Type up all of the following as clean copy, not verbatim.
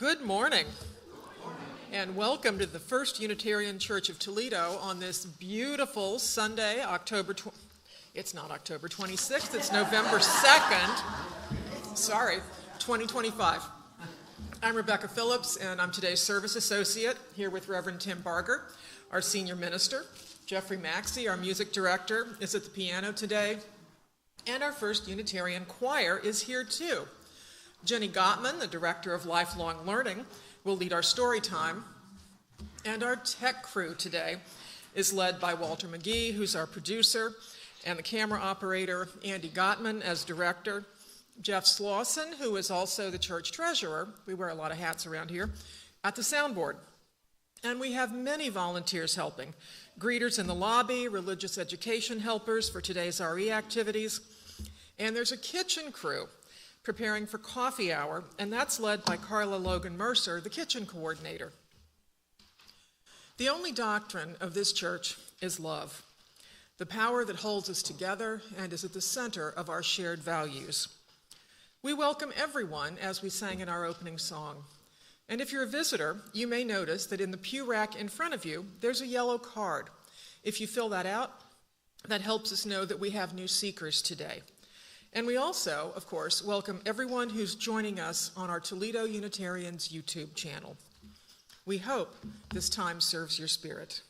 Good morning, and welcome to the First Unitarian Church of Toledo on this beautiful Sunday, it's not October 26th, it's November 2nd, 2025. I'm Rebecca Phillips, and I'm today's service associate here with Reverend Tim Barger, our senior minister. Jeffrey Maxey, our music director, is at the piano today, and our First Unitarian choir is here too. Jenny Gottman, the director of lifelong learning, will lead our story time. And our tech crew today is led by Walter McGee, who's our producer, and the camera operator, Andy Gottman, as director, Jeff Slauson, who is also the church treasurer, we wear a lot of hats around here, at the soundboard. And we have many volunteers helping, greeters in the lobby, religious education helpers for today's RE activities, and there's a kitchen crew preparing for coffee hour, and that's led by Carla Logan Mercer, the kitchen coordinator. The only doctrine of this church is love, the power that holds us together and is at the center of our shared values. We welcome everyone as we sang in our opening song. And if you're a visitor, you may notice that in the pew rack in front of you, there's a yellow card. If you fill that out, that helps us know that we have new seekers today. And we also, of course, welcome everyone who's joining us on our Toledo Unitarians YouTube channel. We hope this time serves your spirit.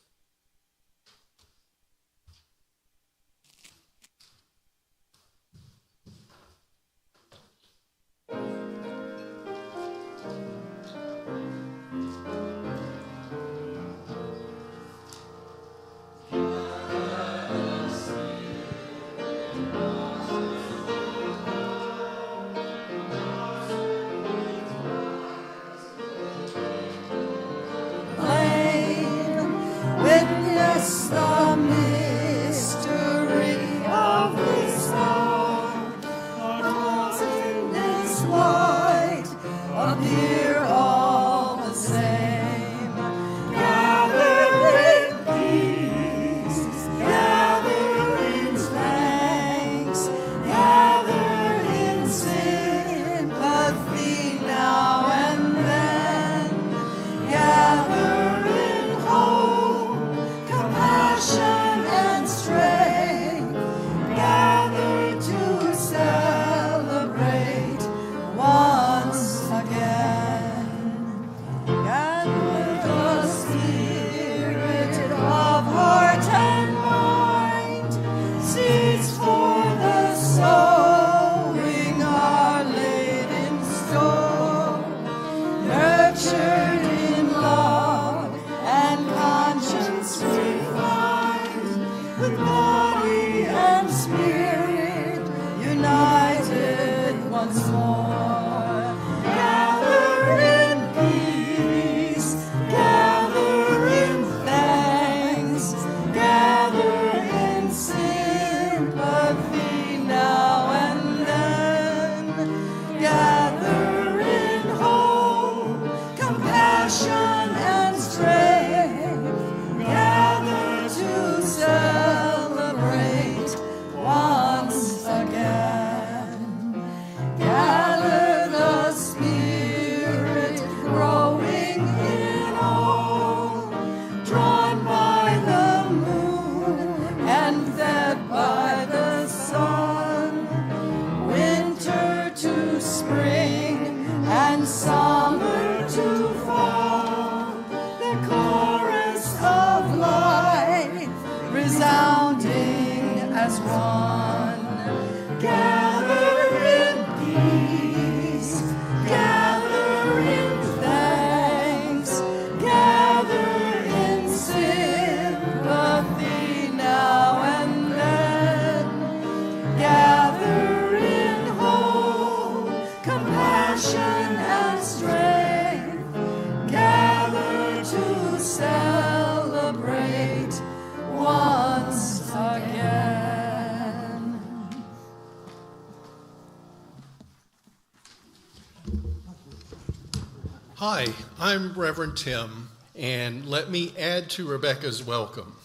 Hi, I'm Reverend Tim, and let me add to Rebecca's welcome.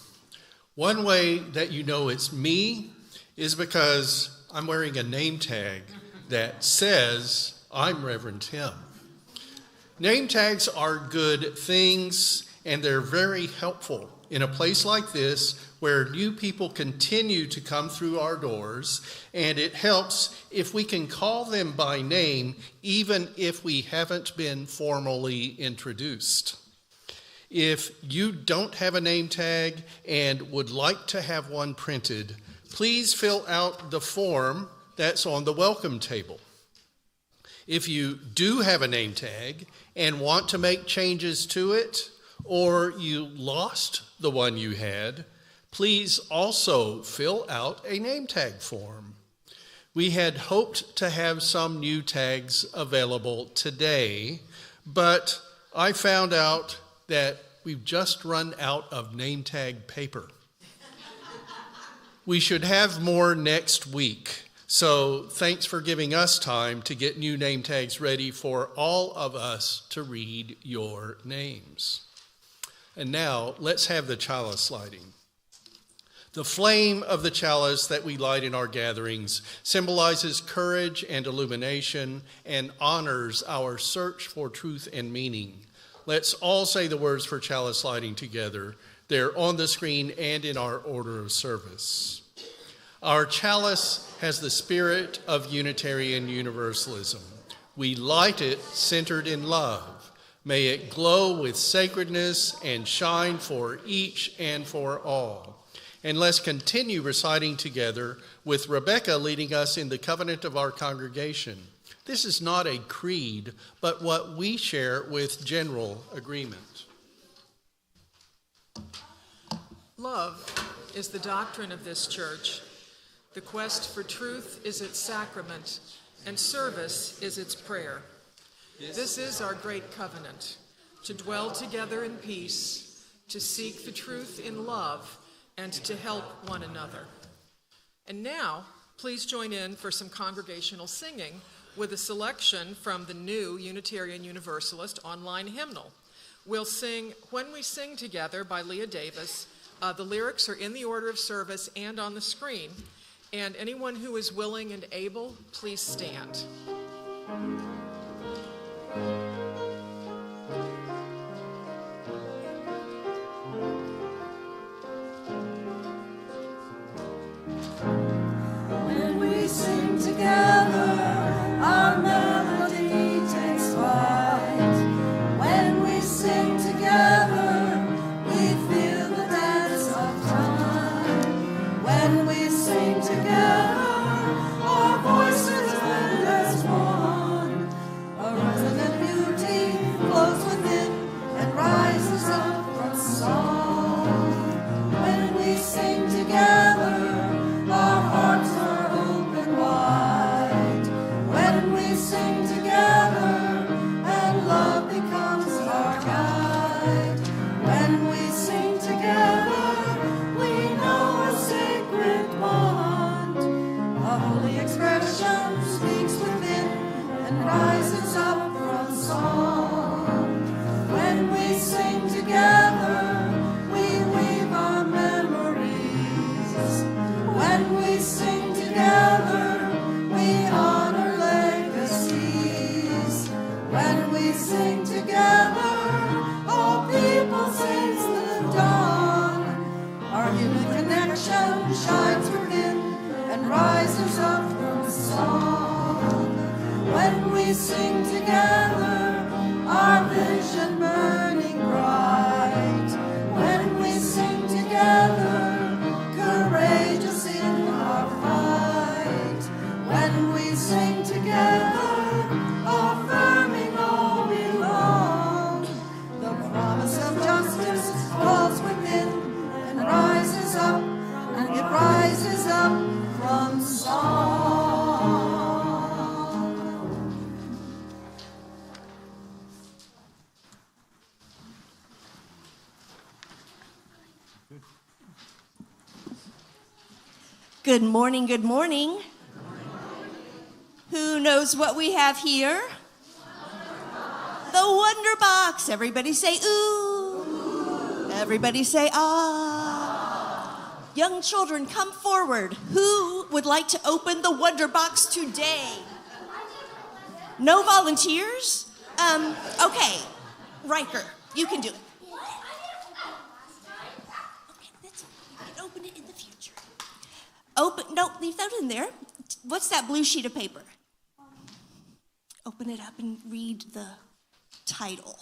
One way that you know it's me is because I'm wearing a name tag that says I'm Reverend Tim. Name tags are good things, and they're very helpful in a place like this where new people continue to come through our doors, and it helps if we can call them by name even if we haven't been formally introduced. If you don't have a name tag and would like to have one printed, please fill out the form that's on the welcome table. If you do have a name tag and want to make changes to it, or you lost the one you had, please also fill out a name tag form. We had hoped to have some new tags available today, but I found out that we've just run out of name tag paper. We should have more next week. So thanks for giving us time to get new name tags ready for all of us to read your names. And now let's have the chalice lighting. The flame of the chalice that we light in our gatherings symbolizes courage and illumination and honors our search for truth and meaning. Let's all say the words for chalice lighting together. They're on the screen and in our order of service. Our chalice has the spirit of Unitarian Universalism. We light it centered in love. May it glow with sacredness and shine for each and for all. And let's continue reciting together with Rebecca leading us in the covenant of our congregation. This is not a creed, but what we share with general agreement. Love is the doctrine of this church. The quest for truth is its sacrament, and service is its prayer. This is our great covenant, to dwell together in peace, to seek the truth in love, and to help one another. And now, please join in for some congregational singing with a selection from the new Unitarian Universalist online hymnal. We'll sing When We Sing Together by Leah Davis. The lyrics are in the order of service and on the screen. And anyone who is willing and able, please stand. When we sing together, our melody takes flight. When we sing together, we feel the dance of time. When we sing together, our voices blend as one. A resonant beauty flows within and rises up from song. When we sing together, our hearts are open wide. When we sing together, and love becomes our guide. When we sing together, we know a sacred bond. A holy expression speaks within and rises up from song. When we sing together, we weave our memories. When we sing together, we honor legacies. When we sing together, all people since the dawn. Our human connection shines within and rises up from song. When we sing together, our vision burning bright. When we sing together, courageous in our fight. When we sing together, affirming all belong. The promise of justice falls within and rises up, and it rises up from song. Good morning, good morning. Who knows what we have here? The Wonder Box. Everybody say ooh. Everybody say ah. Young children, come forward. Who would like to open the Wonder Box today? No volunteers? Okay, Riker, you can do it. Okay, that's you can open it in the future. No, leave that in there. What's that blue sheet of paper? Open it up and read the title.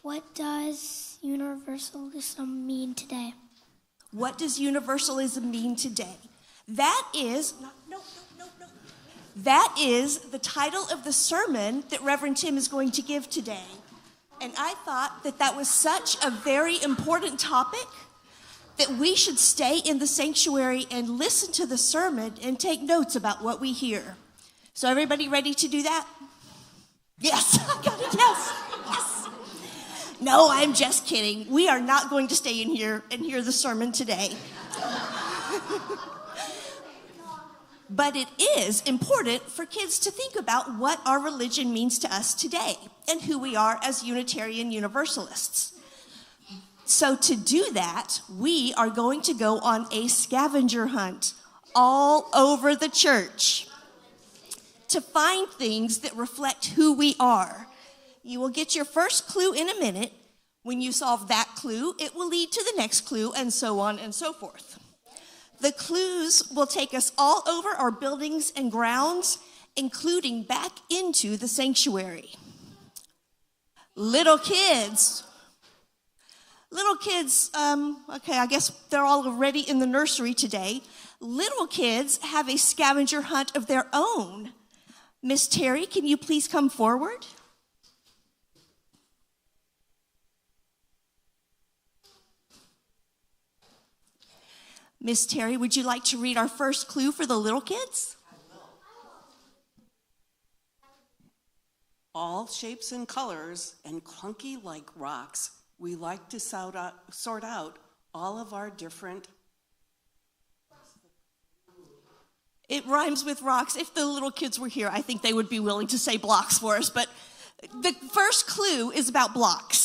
What does universalism mean today? What does universalism mean today? That is, no. That is the title of the sermon that Reverend Tim is going to give today. And I thought that that was such a very important topic that we should stay in the sanctuary and listen to the sermon and take notes about what we hear. So everybody ready to do that? Yes, I got it, yes. No, I'm just kidding. We are not going to stay in here and hear the sermon today. But it is important for kids to think about what our religion means to us today and who we are as Unitarian Universalists. So to do that, we are going to go on a scavenger hunt all over the church to find things that reflect who we are. You will get your first clue in a minute. When you solve that clue, it will lead to the next clue, and so on and so forth. The clues will take us all over our buildings and grounds, including back into the sanctuary. Little kids, okay, I guess they're all already in the nursery today. Little kids have a scavenger hunt of their own. Miss Terry, can you please come forward? Miss Terry, would you like to read our first clue for the little kids? All shapes and colors and clunky like rocks, we like to sort out all of our different... It rhymes with rocks. If the little kids were here, I think they would be willing to say blocks for us, but the first clue is about blocks.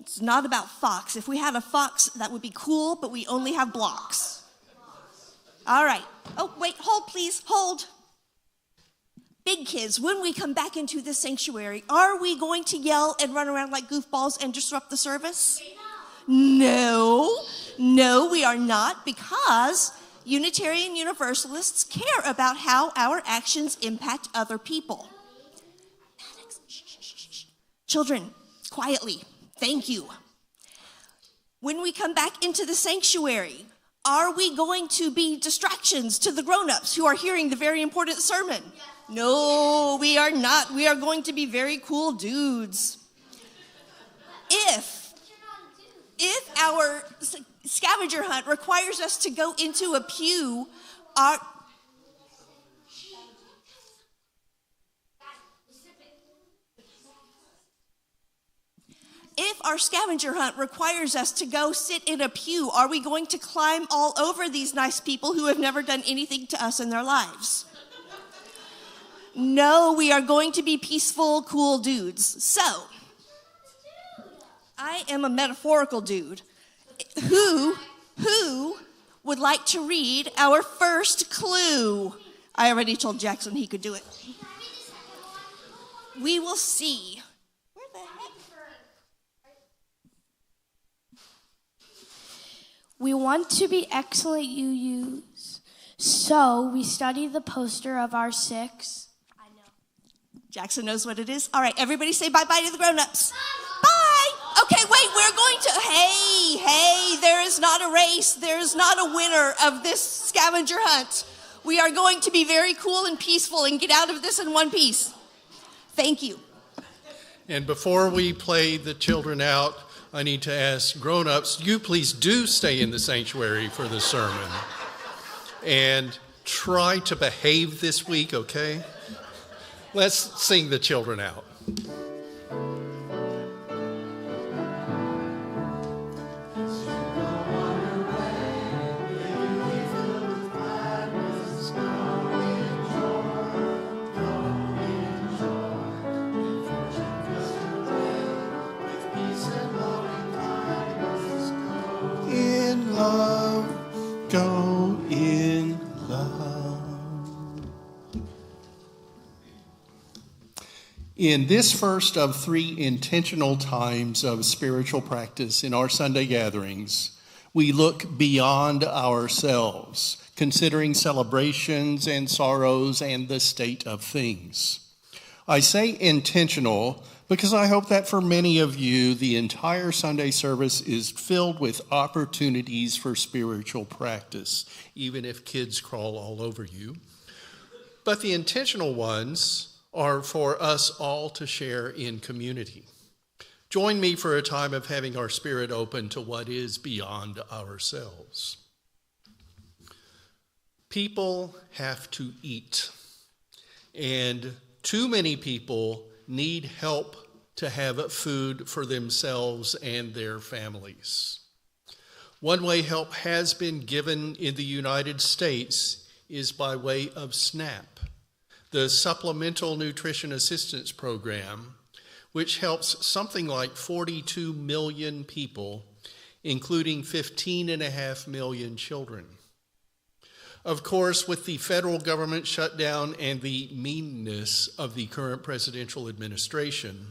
It's not about fox. If we had a fox, that would be cool, but we only have blocks. All right. Oh, wait, hold, please, hold. Big kids, when we come back into the sanctuary, are we going to yell and run around like goofballs and disrupt the service? No, we are not, because Unitarian Universalists care about how our actions impact other people. Children, quietly. Thank you. When we come back into the sanctuary, are we going to be distractions to the grown-ups who are hearing the very important sermon? No, we are not. We are going to be very cool dudes. If our scavenger hunt requires us to go into a pew, If our scavenger hunt requires us to go sit in a pew, are we going to climb all over these nice people who have never done anything to us in their lives? No, we are going to be peaceful, cool dudes. So, I am a metaphorical dude. Who would like to read our first clue? I already told Jackson he could do it. We will see. Where the heck? We want to be excellent UUs, so we study the poster of our 6. I know. Jackson knows what it is. All right, everybody say bye-bye to the grown-ups. Bye! Okay, wait, we're going to... Hey, there is not a race. There is not a winner of this scavenger hunt. We are going to be very cool and peaceful and get out of this in one piece. Thank you. And before we play the children out, I need to ask grown-ups, you please do stay in the sanctuary for the sermon. And try to behave this week, okay? Let's sing the children out. In love, go in love. In this first of 3 intentional times of spiritual practice in our Sunday gatherings, we look beyond ourselves, considering celebrations and sorrows and the state of things. I say intentional because I hope that for many of you, the entire Sunday service is filled with opportunities for spiritual practice, even if kids crawl all over you. But the intentional ones are for us all to share in community. Join me for a time of having our spirit open to what is beyond ourselves. People have to eat, and too many people need help to have food for themselves and their families. One way help has been given in the United States is by way of SNAP, the Supplemental Nutrition Assistance Program, which helps something like 42 million people, including 15.5 million children. Of course, with the federal government shutdown and the meanness of the current presidential administration,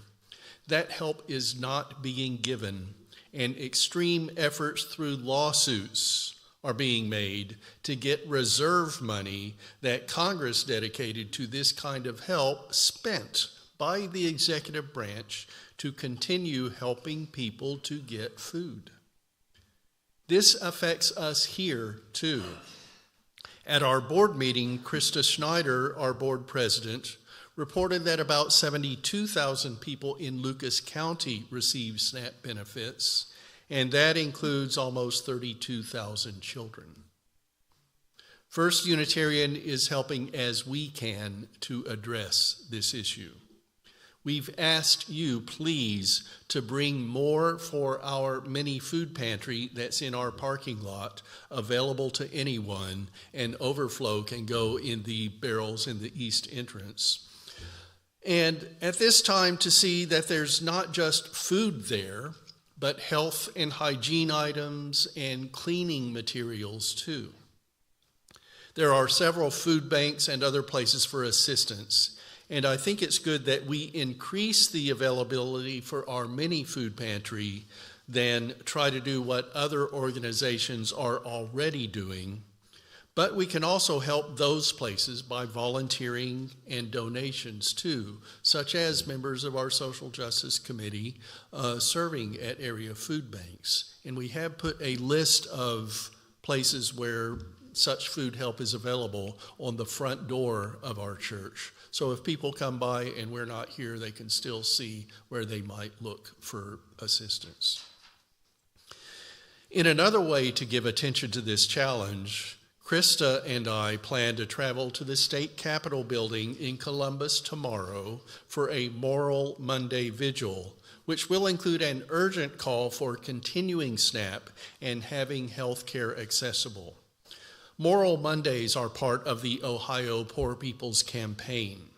that help is not being given, and extreme efforts through lawsuits are being made to get reserve money that Congress dedicated to this kind of help spent by the executive branch to continue helping people to get food. This affects us here too. At our board meeting, Krista Schneider, our board president, reported that about 72,000 people in Lucas County receive SNAP benefits, and that includes almost 32,000 children. First Unitarian is helping as we can to address this issue. We've asked you, please, to bring more for our mini food pantry that's in our parking lot, available to anyone, and overflow can go in the barrels in the east entrance. And at this time, to see that there's not just food there, but health and hygiene items and cleaning materials too. There are several food banks and other places for assistance, and I think it's good that we increase the availability for our mini food pantry than try to do what other organizations are already doing. But we can also help those places by volunteering and donations too, such as members of our Social Justice Committee serving at area food banks. And we have put a list of places where such food help is available on the front door of our church. So if people come by and we're not here, they can still see where they might look for assistance. In another way to give attention to this challenge, Krista and I plan to travel to the state capitol building in Columbus tomorrow for a Moral Monday vigil, which will include an urgent call for continuing SNAP and having health care accessible. Moral Mondays are part of the Ohio Poor People's Campaign.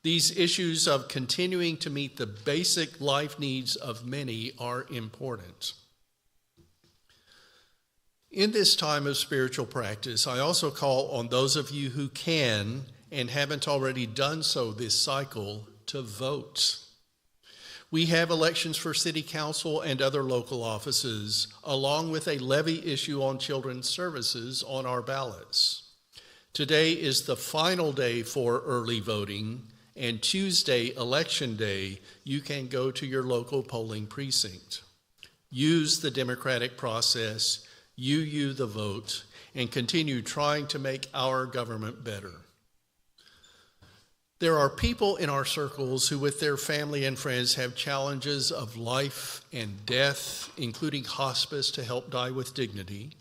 These issues of continuing to meet the basic life needs of many are important. In this time of spiritual practice, I also call on those of you who can and haven't already done so this cycle to vote. We have elections for city council and other local offices, along with a levy issue on children's services on our ballots. Today is the final day for early voting, and Tuesday, Election Day, you can go to your local polling precinct. Use the democratic process, you the vote, and continue trying to make our government better. There are people in our circles who, with their family and friends, have challenges of life and death, including hospice to help die with dignity.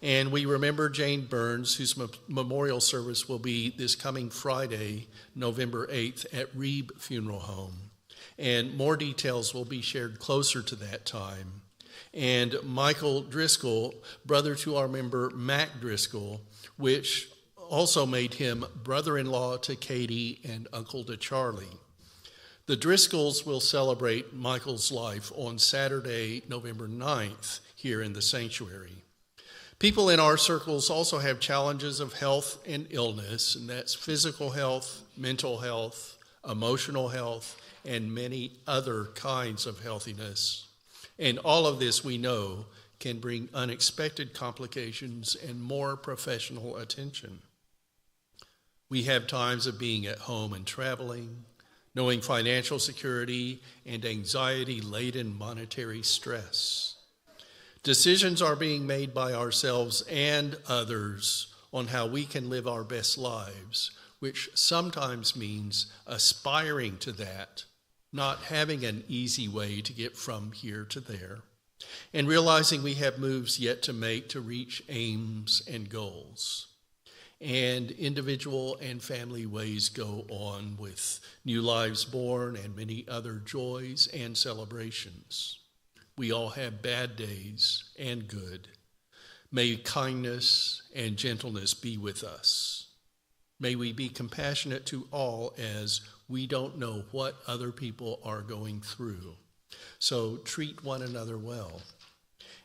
And we remember Jane Burns, whose memorial service will be this coming Friday, November 8th, at Reeb Funeral Home. And more details will be shared closer to that time. And Michael Driscoll, brother to our member Mac Driscoll, which also made him brother-in-law to Katie and uncle to Charlie. The Driscolls will celebrate Michael's life on Saturday, November 9th, here in the sanctuary. People in our circles also have challenges of health and illness, and that's physical health, mental health, emotional health, and many other kinds of healthiness. And all of this, we know, can bring unexpected complications and more professional attention. We have times of being at home and traveling, knowing financial security and anxiety-laden monetary stress. Decisions are being made by ourselves and others on how we can live our best lives, which sometimes means aspiring to that, not having an easy way to get from here to there, and realizing we have moves yet to make to reach aims and goals. And individual and family ways go on with new lives born and many other joys and celebrations. We all have bad days and good. May kindness and gentleness be with us. May we be compassionate to all, as we don't know what other people are going through. So treat one another well.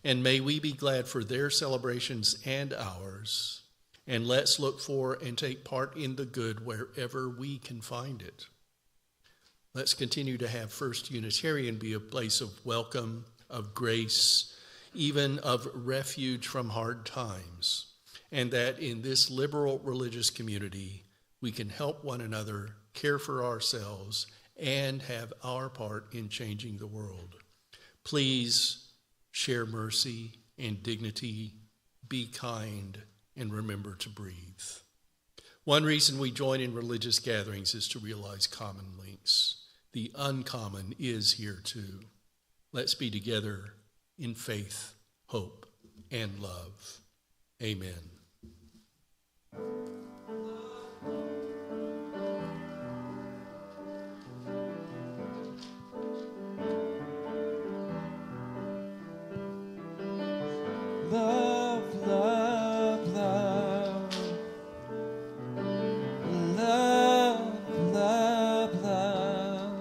And may we be glad for their celebrations and ours. And let's look for and take part in the good wherever we can find it. Let's continue to have First Unitarian be a place of welcome, of grace, even of refuge from hard times, and that in this liberal religious community, we can help one another, care for ourselves, and have our part in changing the world. Please share mercy and dignity, be kind, and remember to breathe. One reason we join in religious gatherings is to realize common links. The uncommon is here too. Let's be together in faith, hope, and love. Amen. Love, love, love. Love, love, love.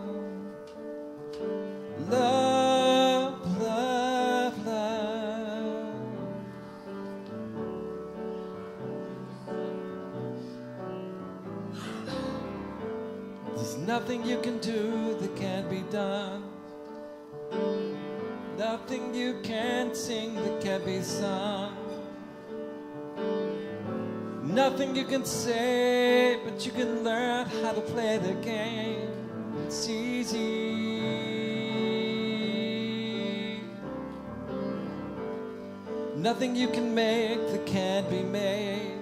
Love, love, love. There's nothing you can do that can't be done. Nothing you can't sing that can't be sung. Nothing you can say, but you can learn how to play the game. It's easy. Nothing you can make that can't be made.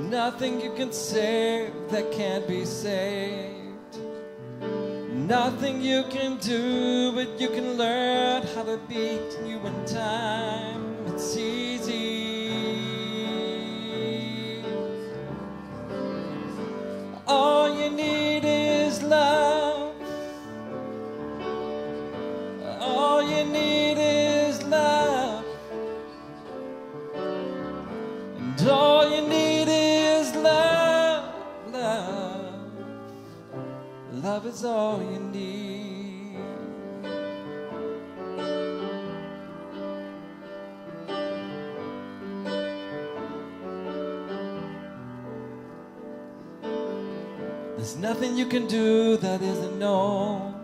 Nothing you can say that can't be saved. Nothing you can do, but you can learn how to beat you in time. It's easy. All you need is love. All you need is love. And all you need is love, love. Love is all you need. There's nothing you can do that isn't known.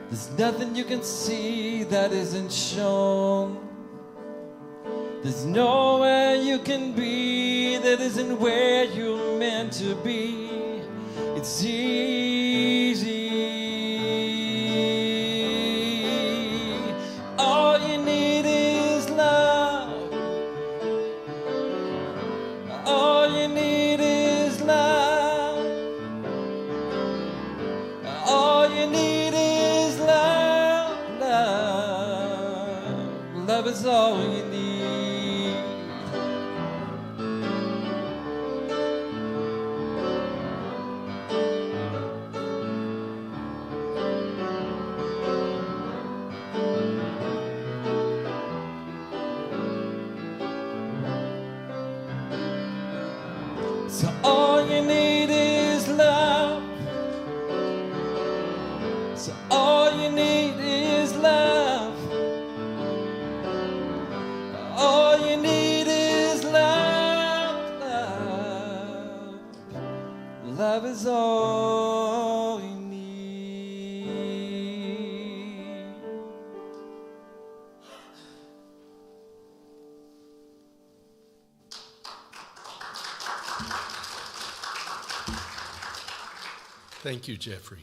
There's nothing you can see that isn't shown. There's nowhere you can be that isn't where you're meant to be. It's easy. All you need is love. All you need is love. All you need is love, love. Love is all you need. So all you need is love. So all you need is love. love is all you need. Thank you, Jeffrey.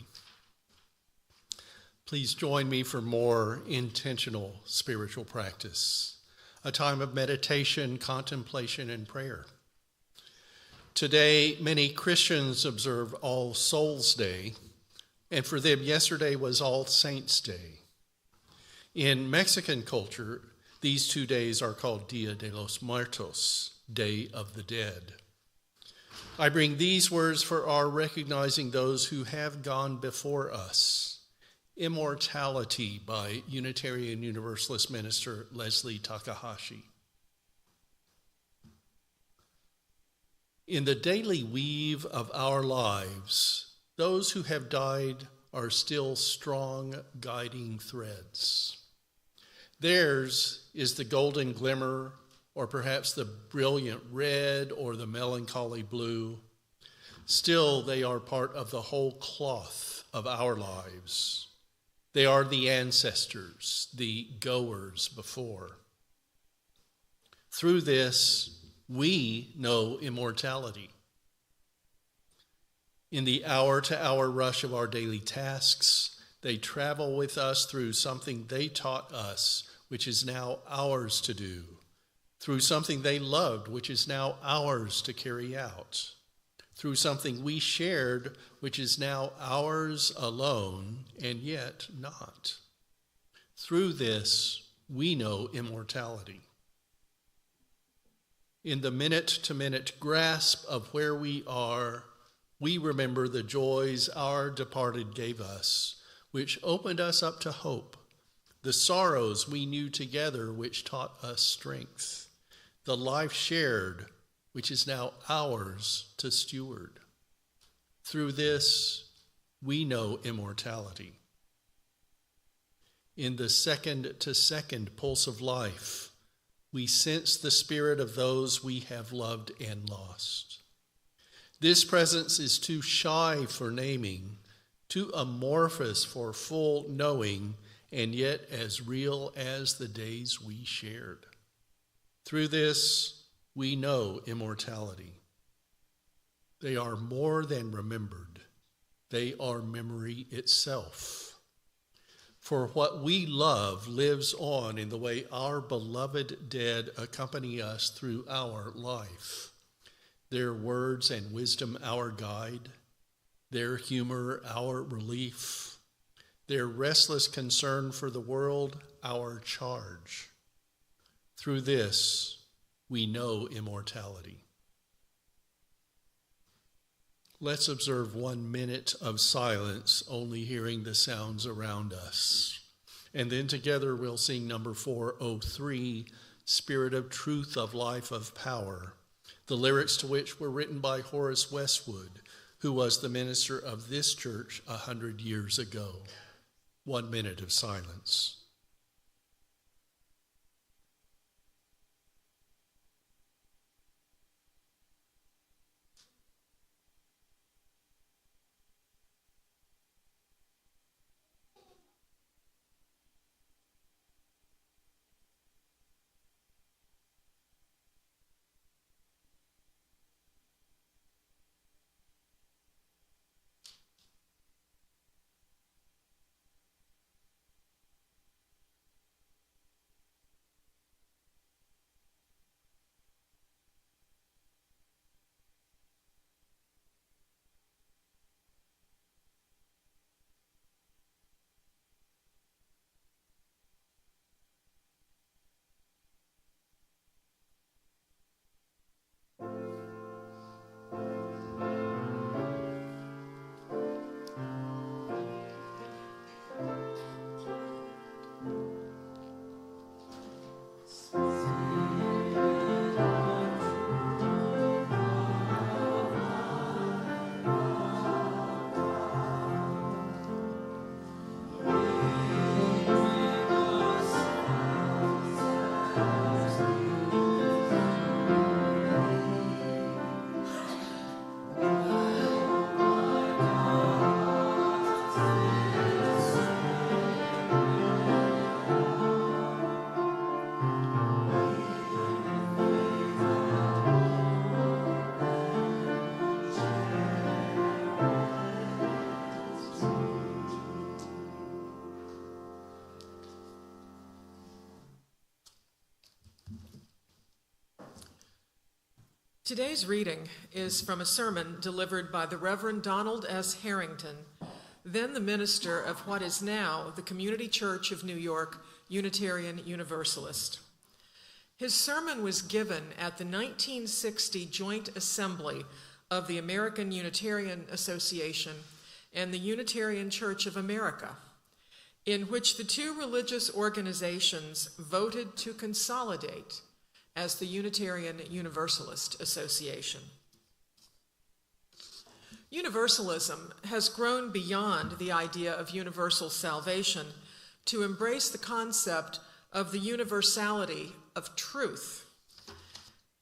Please join me for more intentional spiritual practice, a time of meditation, contemplation, and prayer. Today, many Christians observe All Souls Day, and for them, yesterday was All Saints Day. In Mexican culture, these 2 days are called Dia de los Muertos, Day of the Dead. I bring these words for our recognizing those who have gone before us. Immortality by Unitarian Universalist minister Leslie Takahashi. In the daily weave of our lives, those who have died are still strong guiding threads. Theirs is the golden glimmer, or perhaps the brilliant red or the melancholy blue. Still, they are part of the whole cloth of our lives. They are the ancestors, the goers before. Through this, we know immortality. In the hour-to-hour rush of our daily tasks, they travel with us through something they taught us, which is now ours to do, through something they loved, which is now ours to carry out, through something we shared, which is now ours alone, and yet not. Through this, we know immortality. In the minute-to-minute grasp of where we are, we remember the joys our departed gave us, which opened us up to hope, the sorrows we knew together, which taught us strength, the life shared, which is now ours to steward. Through this, we know immortality. In the second-to-second pulse of life, we sense the spirit of those we have loved and lost. This presence is too shy for naming, too amorphous for full knowing, and yet as real as the days we shared. Through this, we know immortality. They are more than remembered. They are memory itself. For what we love lives on in the way our beloved dead accompany us through our life. Their words and wisdom our guide, their humor our relief, their restless concern for the world our charge. Through this, we know immortality. Let's observe 1 minute of silence, only hearing the sounds around us. And then together we'll sing number 403, Spirit of Truth, of Life, of Power, the lyrics to which were written by Horace Westwood, who was the minister of this church 100 years ago. 1 minute of silence. Today's reading is from a sermon delivered by the Reverend Donald S. Harrington, then the minister of what is now the Community Church of New York, Unitarian Universalist. His sermon was given at the 1960 Joint Assembly of the American Unitarian Association and the Unitarian Church of America, in which the two religious organizations voted to consolidate as the Unitarian Universalist Association. Universalism has grown beyond the idea of universal salvation to embrace the concept of the universality of truth.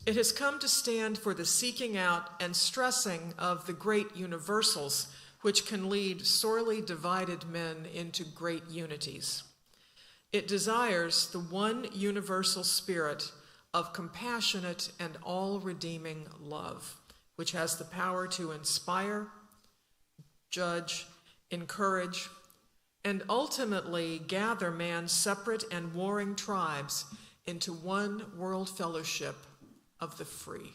It has come to stand for the seeking out and stressing of the great universals, which can lead sorely divided men into great unities. It desires the one universal spirit of compassionate and all-redeeming love, which has the power to inspire, judge, encourage, and ultimately gather man's separate and warring tribes into one world fellowship of the free.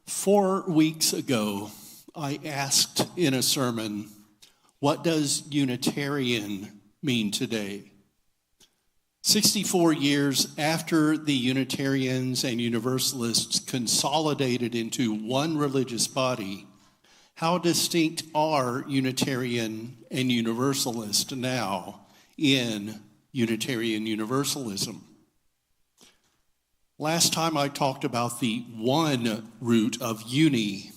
Four weeks ago, I asked in a sermon, what does Unitarian mean today? 64 years after the Unitarians and Universalists consolidated into one religious body, how distinct are Unitarian and Universalist now in Unitarian Universalism? Last time I talked about the one root of uni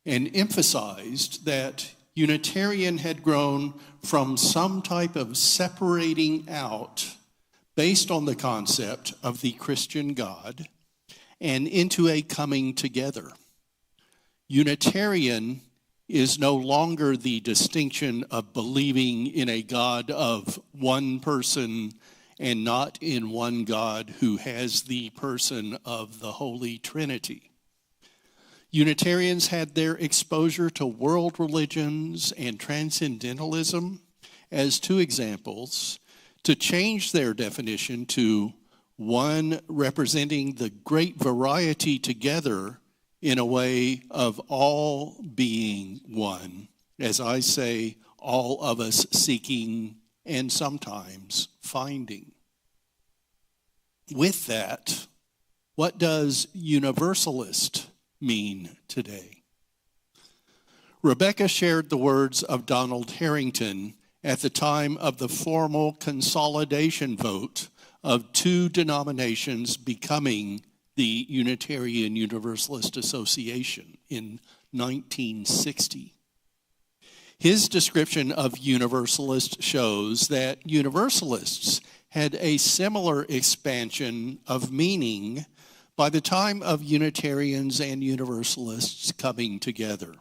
and emphasized that Unitarian had grown from some type of separating out based on the concept of the Christian God and into a coming together. Unitarian is no longer the distinction of believing in a God of one person and not in one God who has the person of the Holy Trinity. Unitarians had their exposure to world religions and transcendentalism as two examples to change their definition to one representing the great variety together in a way of all being one. As I say, all of us seeking and sometimes finding. With that, what does universalist mean today? Rebecca shared the words of Donald Harrington at the time of the formal consolidation vote of two denominations becoming the Unitarian Universalist Association in 1960. His description of Universalist shows that Universalists had a similar expansion of meaning by the time of Unitarians and Universalists coming together.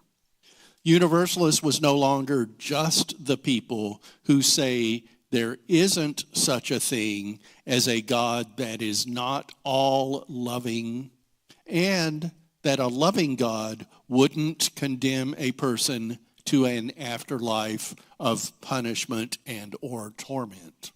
Universalist was no longer just the people who say there isn't such a thing as a God that is not all loving, and that a loving God wouldn't condemn a person to an afterlife of punishment and or torment.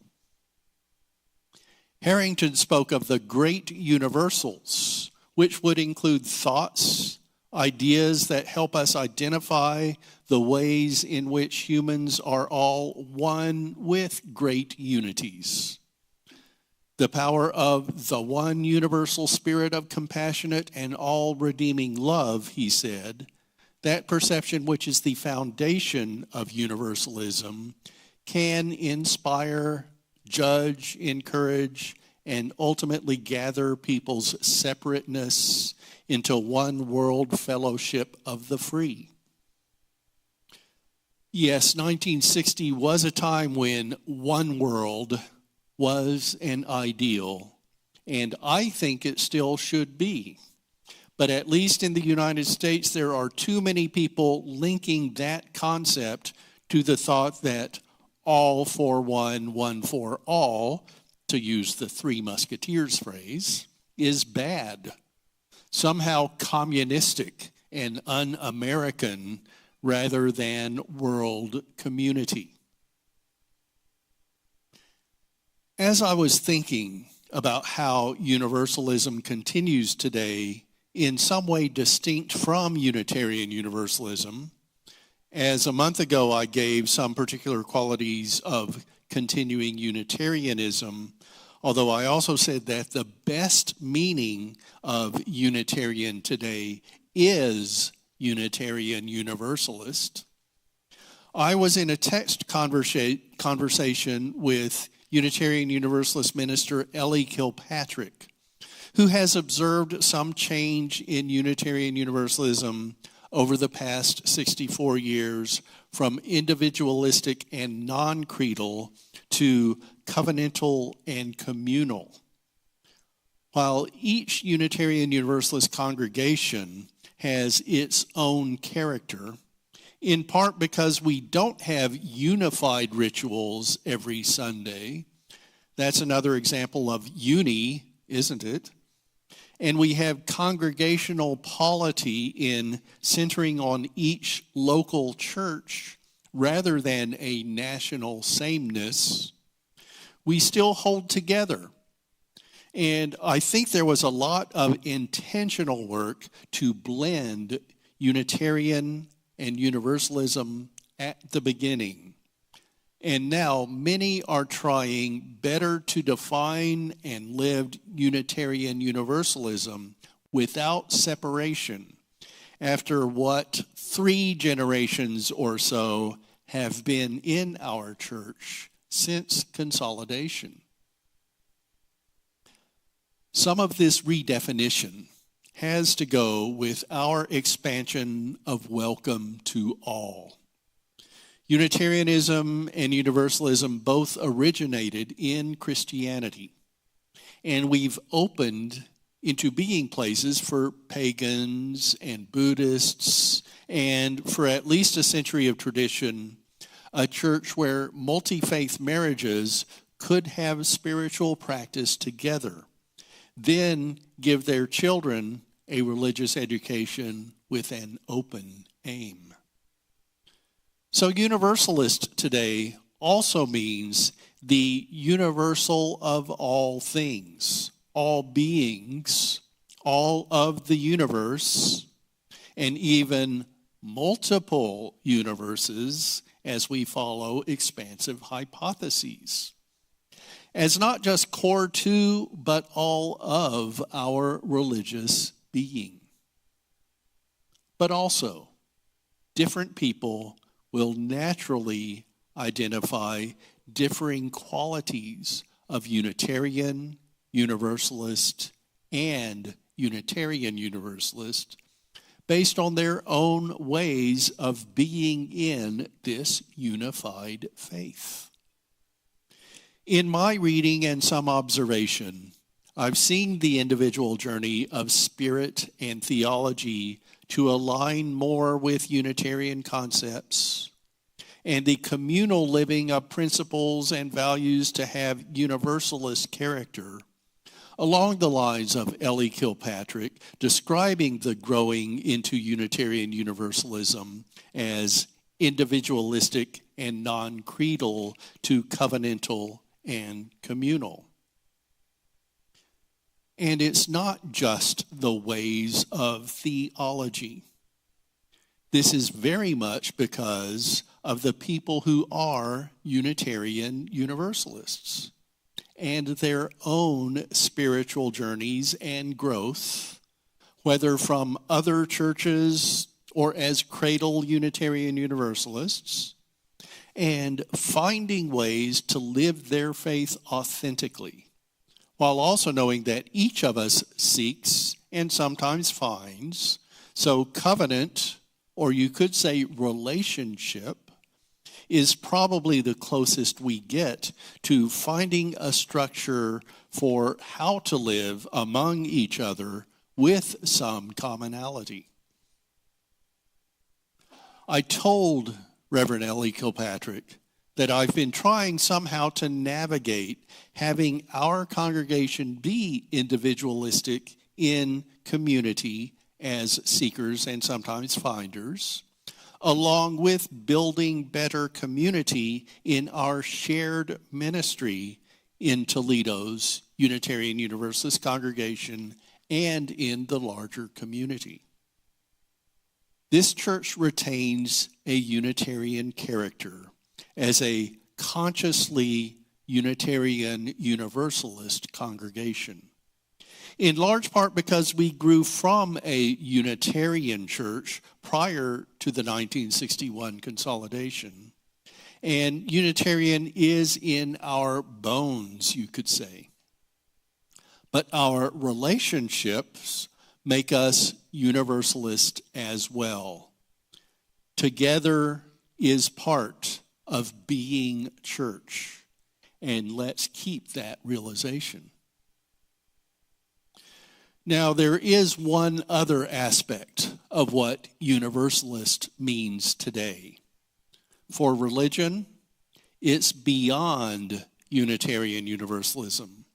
Harrington spoke of the great universals, which would include thoughts, ideas that help us identify the ways in which humans are all one with great unities. The power of the one universal spirit of compassionate and all-redeeming love, he said, that perception which is the foundation of universalism, can inspire, judge, encourage, and ultimately gather people's separateness into one world fellowship of the free. Yes, 1960 was a time when one world was an ideal, and I think it still should be. But at least in the United States, there are too many people linking that concept to the thought that all for one, one for all, to use the Three Musketeers phrase, is bad. Somehow communistic and un-American rather than world community. As I was thinking about how universalism continues today in some way distinct from Unitarian Universalism, as a month ago I gave some particular qualities of continuing Unitarianism, although I also said that the best meaning of Unitarian today is Unitarian Universalist. I was in a text conversation with Unitarian Universalist minister Ellie Kilpatrick, who has observed some change in Unitarian Universalism over the past 64 years from individualistic and non-creedal to covenantal and communal. While each Unitarian Universalist congregation has its own character, in part because we don't have unified rituals every Sunday. That's another example of uni, isn't it? And we have congregational polity in centering on each local church rather than a national sameness. We still hold together. And I think there was a lot of intentional work to blend Unitarian and Universalism at the beginning. And now many are trying better to define and live Unitarian Universalism without separation after what 3 generations or so have been in our church since consolidation. Some of this redefinition has to go with our expansion of welcome to all. Unitarianism and Universalism both originated in Christianity, and we've opened into being places for pagans and Buddhists, and for at least a century of tradition, a church where multi-faith marriages could have spiritual practice together, then give their children a religious education with an open aim. So Universalist today also means the universal of all things, all beings, all of the universe, and even multiple universes as we follow expansive hypotheses, as not just core to, but all of our religious being. But also, different people will naturally identify differing qualities of Unitarian, Universalist, and Unitarian Universalist based on their own ways of being in this unified faith. In my reading and some observation, I've seen the individual journey of spirit and theology to align more with Unitarian concepts, and the communal living of principles and values to have Universalist character, along the lines of Ellie Kilpatrick, describing the growing into Unitarian Universalism as individualistic and non-creedal to covenantal and communal. And it's not just the ways of theology. This is very much because of the people who are Unitarian Universalists and their own spiritual journeys and growth, whether from other churches or as cradle Unitarian Universalists, and finding ways to live their faith authentically, while also knowing that each of us seeks and sometimes finds. So covenant, or you could say relationship, is probably the closest we get to finding a structure for how to live among each other with some commonality. I told Reverend Ellie Kilpatrick that I've been trying somehow to navigate having our congregation be individualistic in community as seekers and sometimes finders, along with building better community in our shared ministry in Toledo's Unitarian Universalist congregation and in the larger community. This church retains a Unitarian character as a consciously Unitarian Universalist congregation, in large part because we grew from a Unitarian church prior to the 1961 consolidation. And Unitarian is in our bones, you could say. But our relationships make us Universalist as well. Together is part of being church, and let's keep that realization. Now, there is one other aspect of what Universalist means today. For religion, it's beyond Unitarian Universalism.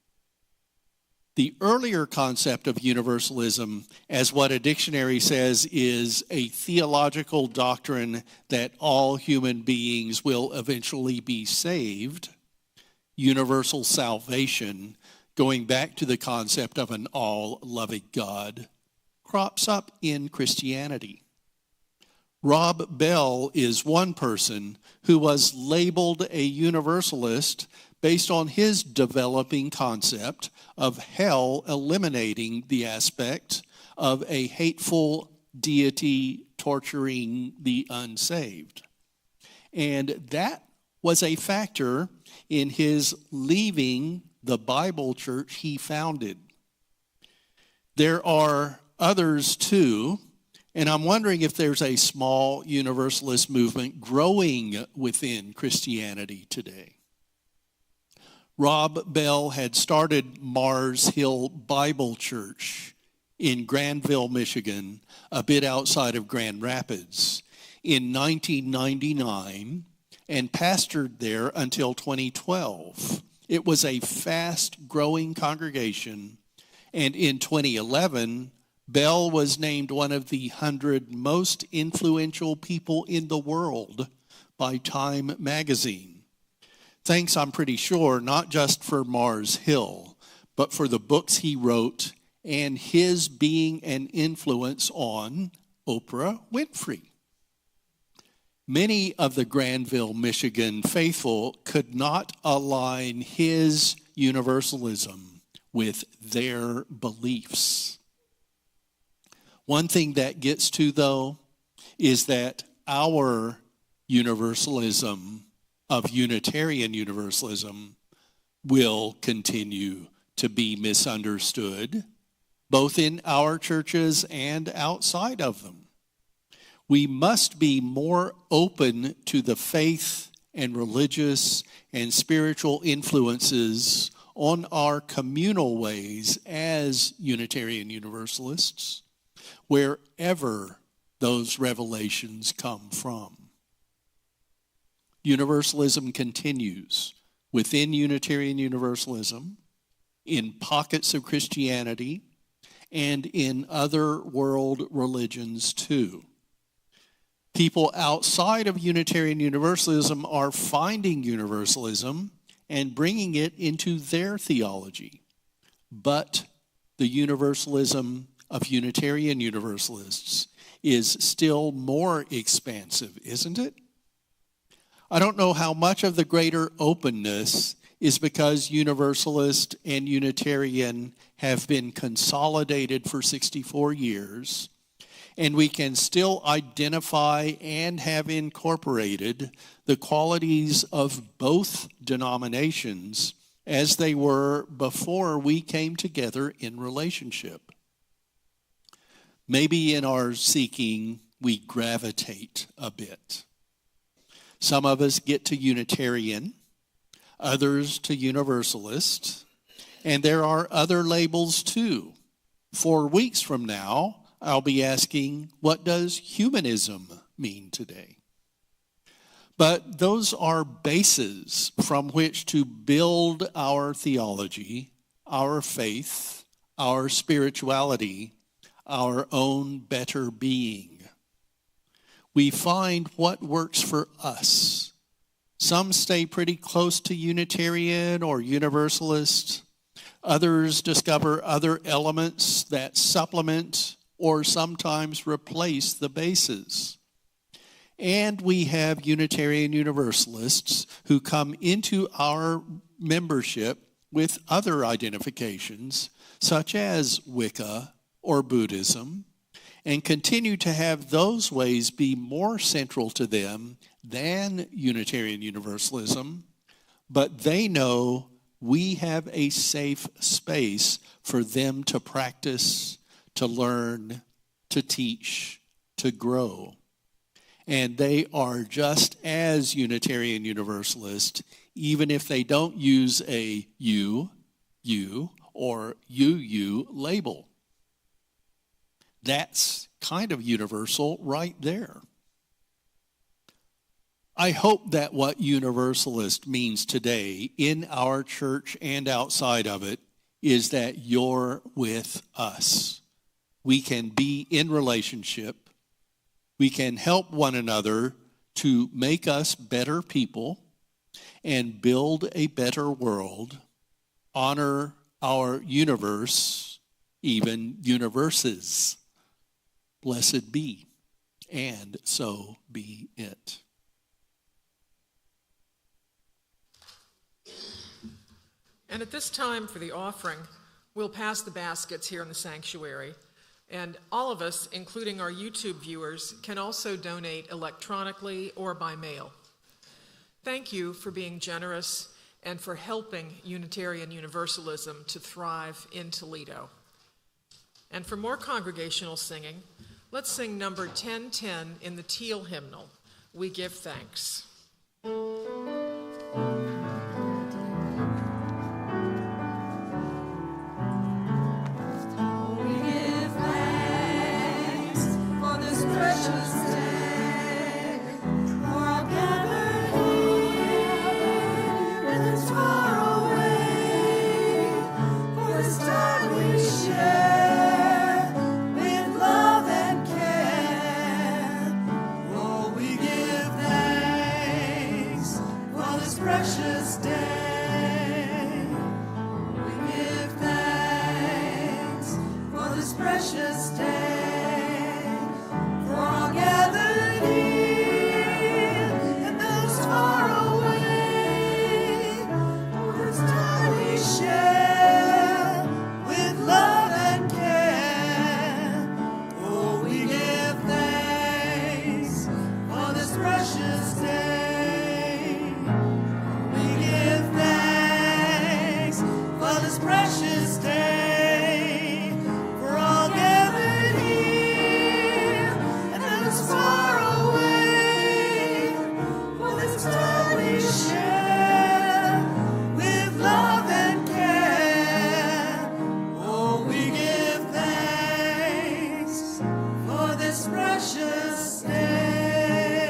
The earlier concept of universalism, as what a dictionary says, is a theological doctrine that all human beings will eventually be saved. Universal salvation, going back to the concept of an all-loving God, crops up in Christianity. Rob Bell is one person who was labeled a universalist based on his developing concept of hell eliminating the aspect of a hateful deity torturing the unsaved. And that was a factor in his leaving the Bible church he founded. There are others too, and I'm wondering if there's a small universalist movement growing within Christianity today. Rob Bell had started Mars Hill Bible Church in Granville, Michigan, a bit outside of Grand Rapids, in 1999 and pastored there until 2012. It was a fast-growing congregation, and in 2011, Bell was named one of the 100 most influential people in the world by Time magazine. Thanks, I'm pretty sure, not just for Mars Hill, but for the books he wrote and his being an influence on Oprah Winfrey. Many of the Granville, Michigan faithful could not align his universalism with their beliefs. One thing that gets to, though, is that our universalism of Unitarian Universalism will continue to be misunderstood, both in our churches and outside of them. We must be more open to the faith and religious and spiritual influences on our communal ways as Unitarian Universalists, wherever those revelations come from. Universalism continues within Unitarian Universalism, in pockets of Christianity, and in other world religions too. People outside of Unitarian Universalism are finding universalism and bringing it into their theology. But the universalism of Unitarian Universalists is still more expansive, isn't it? I don't know how much of the greater openness is because Universalist and Unitarian have been consolidated for 64 years, and we can still identify and have incorporated the qualities of both denominations as they were before we came together in relationship. Maybe in our seeking, we gravitate a bit. Some of us get to Unitarian, others to Universalist, and there are other labels too. 4 weeks from now, I'll be asking, what does humanism mean today? But those are bases from which to build our theology, our faith, our spirituality, our own better being. We find what works for us. Some stay pretty close to Unitarian or Universalist. Others discover other elements that supplement or sometimes replace the bases. And we have Unitarian Universalists who come into our membership with other identifications, such as Wicca or Buddhism, and continue to have those ways be more central to them than Unitarian Universalism, but they know we have a safe space for them to practice, to learn, to teach, to grow. And they are just as Unitarian Universalist, even if they don't use a you, or you label. That's kind of universal right there. I hope that what Universalist means today in our church and outside of it is that you're with us. We can be in relationship. We can help one another to make us better people and build a better world, honor our universe, even universes. Blessed be, and so be it. And at this time for the offering, we'll pass the baskets here in the sanctuary. And all of us, including our YouTube viewers, can also donate electronically or by mail. Thank you for being generous and for helping Unitarian Universalism to thrive in Toledo. And for more congregational singing, let's sing number 1010 in the Teal hymnal, We Give Thanks. Precious day, for our gathered here, and it's far away, for this time we share with love and care. Oh, we give thanks for this precious day. We give thanks for this precious day. Gathered here and those far away, for this time we share with love and care. Oh, we give thanks for this precious day. We give thanks for this precious day, for all gathered here far away, for this time we share with love and care. Oh, we give thanks for this precious day.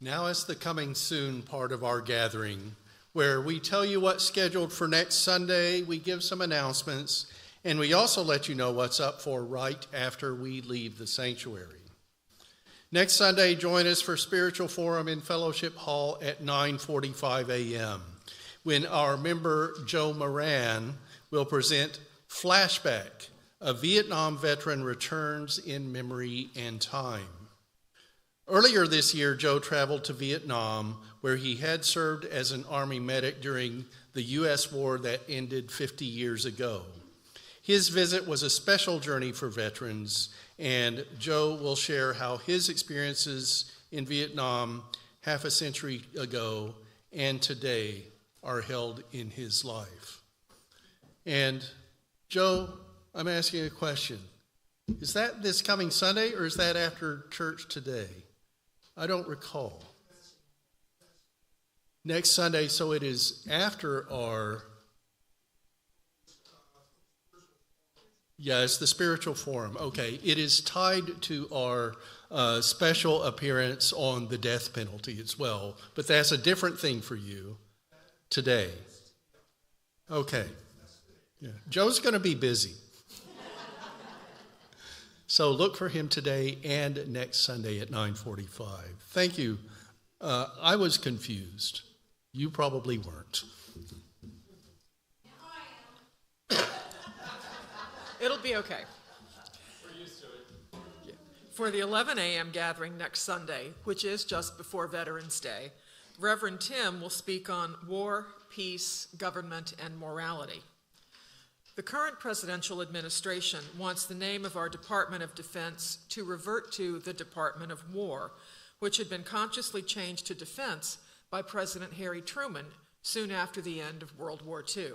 Now is the coming soon part of our gathering, where we tell you what's scheduled for next Sunday, we give some announcements, and we also let you know what's up for right after we leave the sanctuary. Next Sunday, join us for Spiritual Forum in Fellowship Hall at 9:45 a.m. when our member Joe Moran will present Flashback, a Vietnam veteran returns in memory and time. Earlier this year, Joe traveled to Vietnam, where he had served as an Army medic during the U.S. war that ended 50 years ago. His visit was a special journey for veterans, and Joe will share how his experiences in Vietnam half a century ago and today are held in his life. And Joe, I'm asking a question. Is that this coming Sunday, or is that after church today? I don't recall. Next Sunday, so it is after our... Yes, the spiritual forum. Okay, it is tied to our special appearance on the death penalty as well, but that's a different thing for you today. Okay. Yeah. Joe's going to be busy. So look for him today and next Sunday at 9:45. Thank you. I was confused. You probably weren't. It'll be okay. We're used to it. Yeah. For the 11 a.m. gathering next Sunday, which is just before Veterans Day, Reverend Tim will speak on war, peace, government, and morality. The current presidential administration wants the name of our Department of Defense to revert to the Department of War, which had been consciously changed to Defense by President Harry Truman soon after the end of World War II.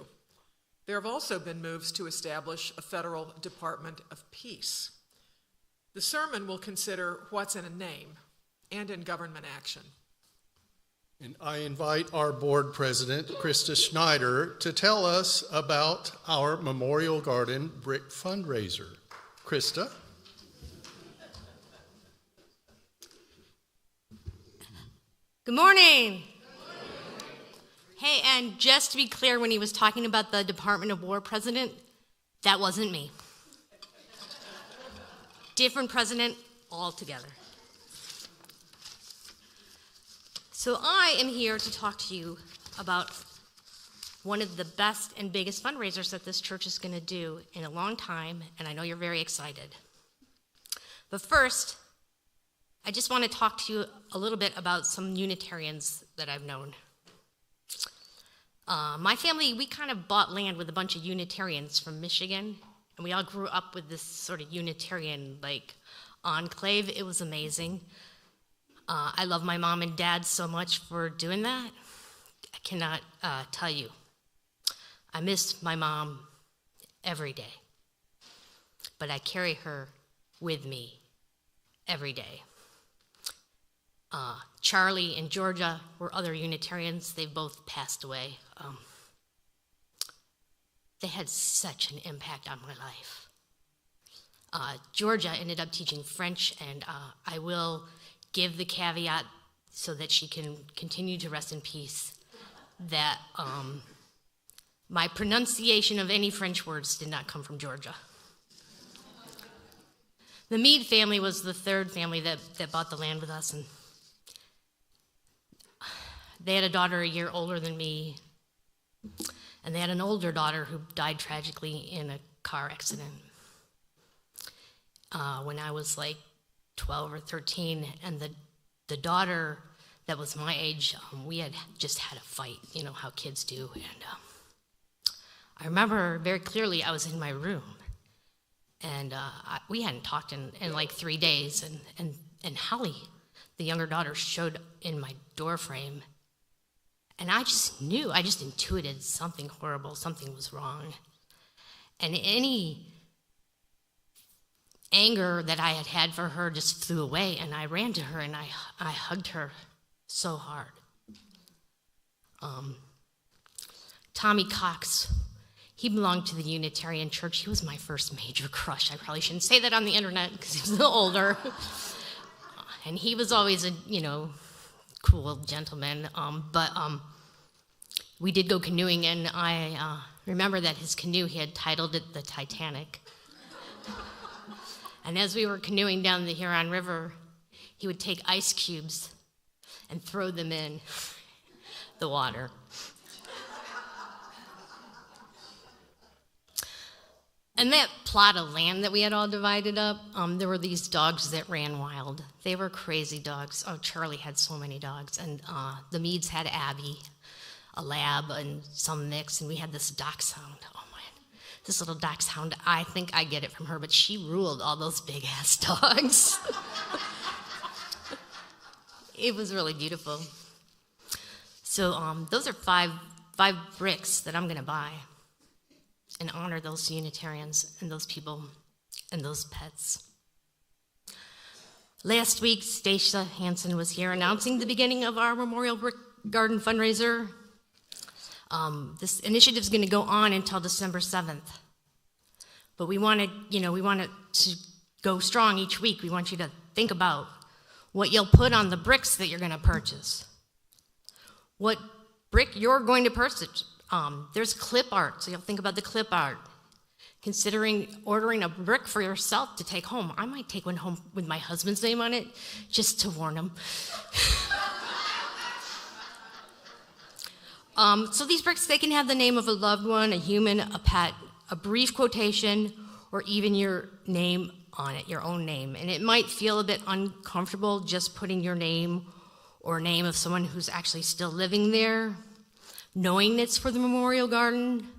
There have also been moves to establish a federal Department of Peace. The sermon will consider what's in a name and in government action. And I invite our board president, Krista Schneider, to tell us about our Memorial Garden brick fundraiser. Krista? Good morning. Hey, and just to be clear, when he was talking about the Department of War president, that wasn't me. Different president altogether. So I am here to talk to you about one of the best and biggest fundraisers that this church is going to do in a long time, and I know you're very excited. But first, I just want to talk to you a little bit about some Unitarians that I've known. My family, we kind of bought land with a bunch of Unitarians from Michigan, and we all grew up with this sort of Unitarian, enclave. It was amazing. I love my mom and dad so much for doing that. I cannot tell you. I miss my mom every day, but I carry her with me every day. Charlie and Georgia were other Unitarians. They've both passed away. They had such an impact on my life. Georgia ended up teaching French, and I will give the caveat so that she can continue to rest in peace, that my pronunciation of any French words did not come from Georgia. The Meade family was the third family that bought the land with us, and they had a daughter a year older than me, and they had an older daughter who died tragically in a car accident when I was 12 or 13, and the daughter that was my age, we had just had a fight, you know how kids do, and I remember very clearly I was in my room, and we hadn't talked in 3 days, and Holly, the younger daughter, showed in my door frame, and I just knew, I just intuited something horrible, something was wrong, and any anger that I had had for her just flew away, and I ran to her and I hugged her so hard. Tommy Cox, he belonged to the Unitarian Church. He was my first major crush. I probably shouldn't say that on the internet because he was a little older. And he was always a, cool gentleman. But we did go canoeing, and I remember that his canoe, he had titled it the Titanic. And as we were canoeing down the Huron River, he would take ice cubes and throw them in the water. And that plot of land that we had all divided up, there were these dogs that ran wild. They were crazy dogs. Oh, Charlie had so many dogs. And the Meads had Abby, a lab, and some mix, and we had this dachshund. Oh, man. This little dachshund, I think I get it from her, but she ruled all those big-ass dogs. It was really beautiful. So those are five bricks that I'm going to buy and honor those Unitarians and those people and those pets. Last week, Stacia Hansen was here announcing the beginning of our Memorial Garden fundraiser. This initiative is going to go on until December 7th. But we want it to go strong each week. We want you to think about what you'll put on the bricks that you're going to purchase. What brick you're going to purchase. There's clip art, so you'll think about the clip art. Considering ordering a brick for yourself to take home. I might take one home with my husband's name on it, just to warn him. So these bricks, they can have the name of a loved one, a human, a pet, a brief quotation, or even your name on it, your own name. And it might feel a bit uncomfortable just putting your name or name of someone who's actually still living there, knowing it's for the memorial garden.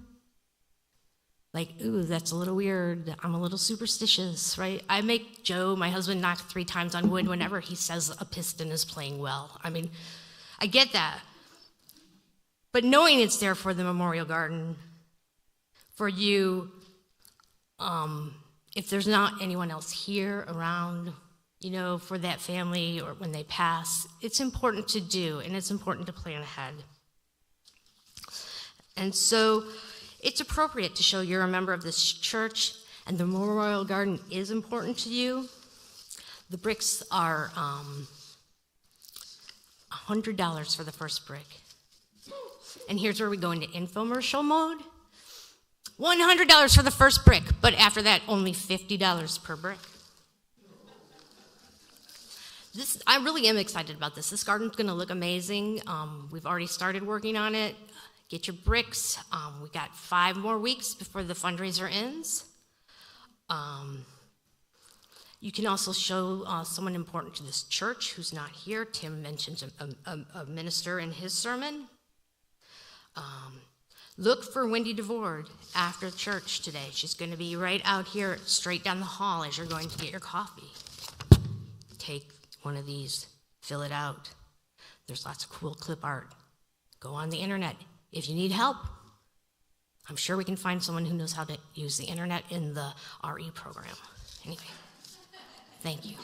Like, ooh, that's a little weird. I'm a little superstitious, right? I make Joe, my husband, knock 3 times on wood whenever he says a piston is playing well. I mean, I get that. But knowing it's there for the memorial garden, for you, if there's not anyone else here around, for that family or when they pass, it's important to do, and it's important to plan ahead. And so it's appropriate to show you're a member of this church and the memorial garden is important to you. The bricks are $100 for the first brick. And here's where we go into infomercial mode. $100 for the first brick, but after that, only $50 per brick. I really am excited about this. This garden's going to look amazing. We've already started working on it. Get your bricks. We got 5 more weeks before the fundraiser ends. You can also show someone important to this church who's not here. Tim mentioned a minister in his sermon. Look for Wendy DeVord after church today. She's going to be right out here, straight down the hall as you're going to get your coffee. Take one of these, fill it out. There's lots of cool clip art. Go on the internet. If you need help, I'm sure we can find someone who knows how to use the internet in the RE program. Anyway, thank you.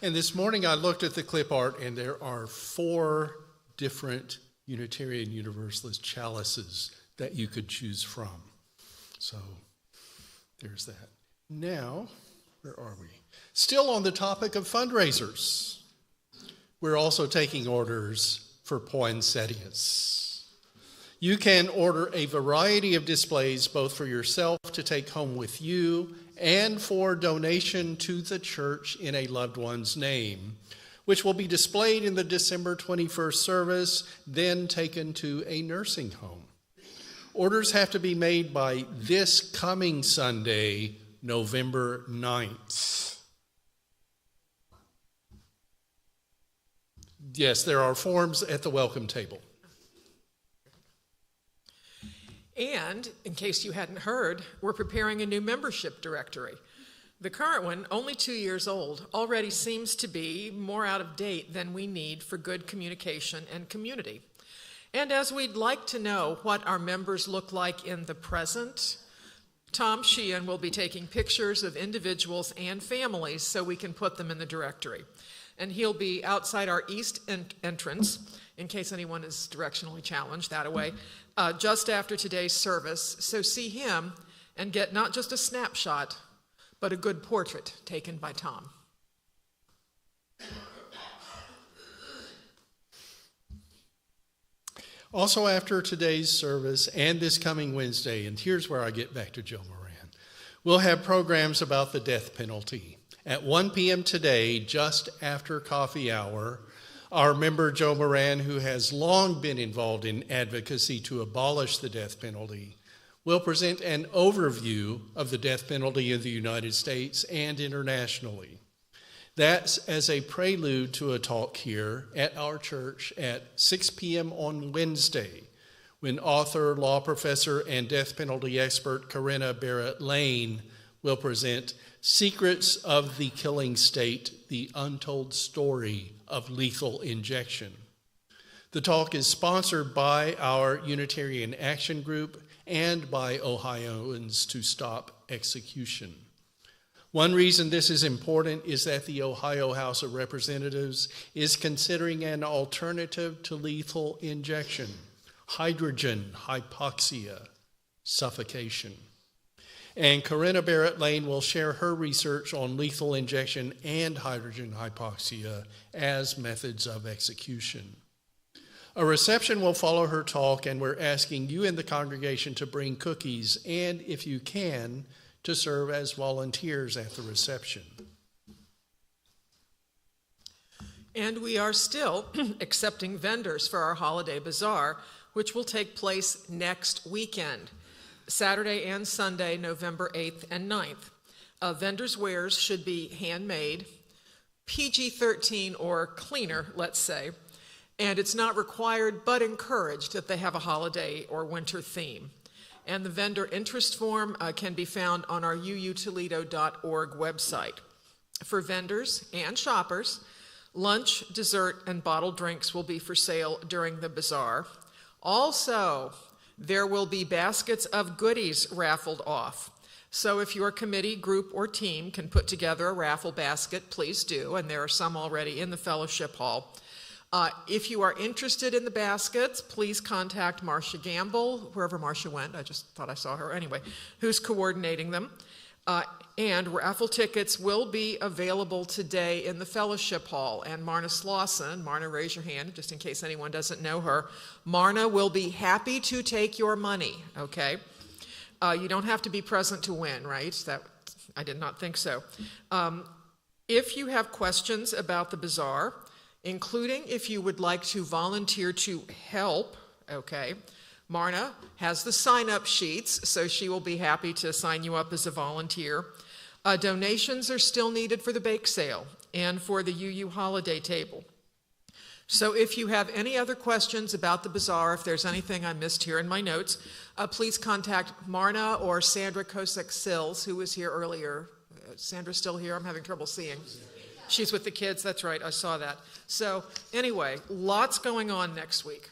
And this morning I looked at the clip art, and there are 4 different Unitarian Universalist chalices that you could choose from. So there's that. Now, where are we? Still on the topic of fundraisers. We're also taking orders for poinsettias. You can order a variety of displays, both for yourself to take home with you and for donation to the church in a loved one's name, which will be displayed in the December 21st service, then taken to a nursing home. Orders have to be made by this coming Sunday, November 9th. Yes, there are forms at the welcome table. And, in case you hadn't heard, we're preparing a new membership directory. The current one, only 2 years old, already seems to be more out of date than we need for good communication and community. And as we'd like to know what our members look like in the present, Tom Sheehan will be taking pictures of individuals and families so we can put them in the directory. And he'll be outside our east entrance, in case anyone is directionally challenged that way, just after today's service. So see him and get not just a snapshot, but a good portrait taken by Tom. Also after today's service and this coming Wednesday, and here's where I get back to Joe Moran, we'll have programs about the death penalty. At 1 p.m. today, just after coffee hour, our member Joe Moran, who has long been involved in advocacy to abolish the death penalty, will present an overview of the death penalty in the United States and internationally. That's as a prelude to a talk here at our church at 6 p.m. on Wednesday, when author, law professor, and death penalty expert Corinna Barrett Lane will present Secrets of the Killing State, the Untold Story of Lethal Injection. The talk is sponsored by our Unitarian Action Group and by Ohioans to Stop Execution. One reason this is important is that the Ohio House of Representatives is considering an alternative to lethal injection, hydrogen hypoxia, suffocation. And Corinna Barrett Lane will share her research on lethal injection and hydrogen hypoxia as methods of execution. A reception will follow her talk, and we're asking you in the congregation to bring cookies and, if you can, to serve as volunteers at the reception. And we are still accepting vendors for our holiday bazaar, which will take place next weekend, Saturday and Sunday, November 8th and 9th. Vendors' wares should be handmade, PG-13 or cleaner, let's say, and it's not required but encouraged that they have a holiday or winter theme. And the vendor interest form can be found on our uutoledo.org website. For vendors and shoppers, lunch, dessert, and bottled drinks will be for sale during the bazaar. Also, there will be baskets of goodies raffled off. So if your committee, group, or team can put together a raffle basket, please do, and there are some already in the fellowship hall. If you are interested in the baskets, please contact Marcia Gamble, wherever Marcia went, I just thought I saw her anyway, who's coordinating them. And raffle tickets will be available today in the fellowship hall. And Marna Slauson, Marna, raise your hand just in case anyone doesn't know her. Marna will be happy to take your money, okay? You don't have to be present to win, right? I did not think so. If you have questions about the bazaar, including if you would like to volunteer to help, okay, Marna has the sign-up sheets, so she will be happy to sign you up as a volunteer. Donations are still needed for the bake sale and for the UU holiday table. So if you have any other questions about the bazaar, if there's anything I missed here in my notes, please contact Marna or Sandra Kosick-Sills, who was here earlier. Sandra's still here? I'm having trouble seeing. She's with the kids, that's right, I saw that. So anyway, lots going on next week.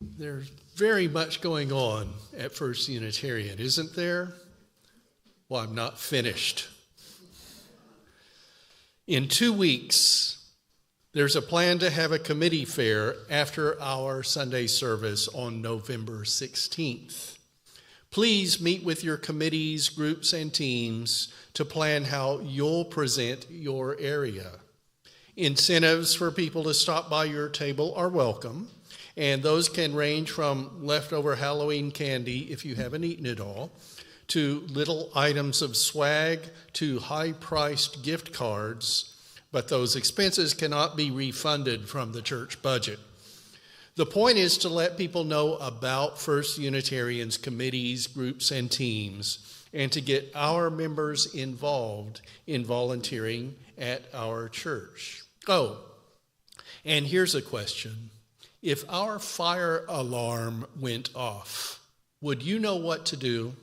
There's very much going on at First Unitarian, isn't there? Well, I'm not finished. In 2 weeks, there's a plan to have a committee fair after our Sunday service on November 16th. Please meet with your committees, groups, and teams to plan how you'll present your area. Incentives for people to stop by your table are welcome, and those can range from leftover Halloween candy, if you haven't eaten it all, to little items of swag, to high-priced gift cards, but those expenses cannot be refunded from the church budget. The point is to let people know about First Unitarians committees, groups, and teams, and to get our members involved in volunteering at our church. Oh, and here's a question. If our fire alarm went off, would you know what to do?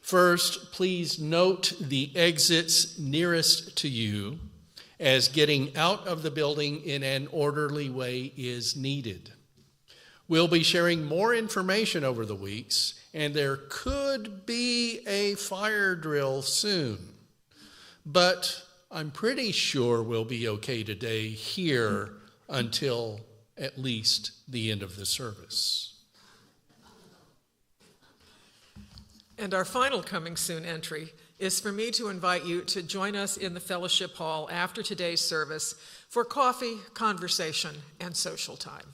First, please note the exits nearest to you, as getting out of the building in an orderly way is needed. We'll be sharing more information over the weeks, and there could be a fire drill soon. But I'm pretty sure we'll be okay today here until at least the end of the service. And our final coming soon entry is for me to invite you to join us in the fellowship hall after today's service for coffee, conversation, and social time.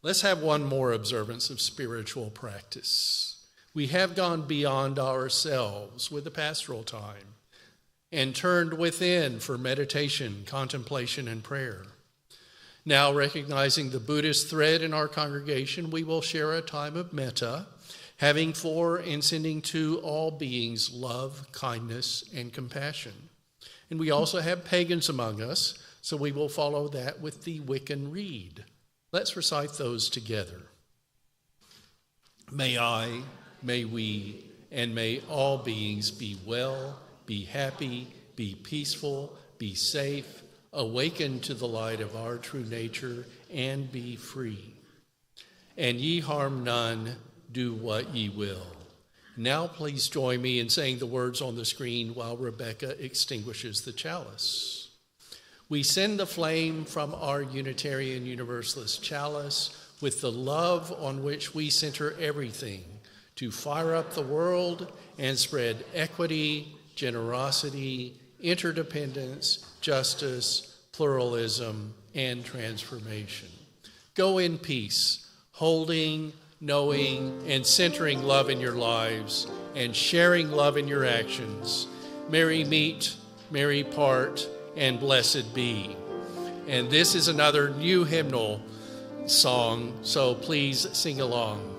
Let's have one more observance of spiritual practice. We have gone beyond ourselves with the pastoral time and turned within for meditation, contemplation, and prayer. Now, recognizing the Buddhist thread in our congregation, we will share a time of metta, having for and sending to all beings love, kindness, and compassion. And we also have pagans among us, so we will follow that with the Wiccan Rede. Let's recite those together. May I, may we, and may all beings be well, be happy, be peaceful, be safe, awaken to the light of our true nature, and be free. And ye harm none, do what ye will. Now please join me in saying the words on the screen while Rebecca extinguishes the chalice. We send the flame from our Unitarian Universalist chalice with the love on which we center everything to fire up the world and spread equity, generosity, interdependence, justice, pluralism, and transformation. Go in peace, holding, knowing, and centering love in your lives and sharing love in your actions. Merry meet, merry part, and blessed be. And this is another new hymnal song, so please sing along.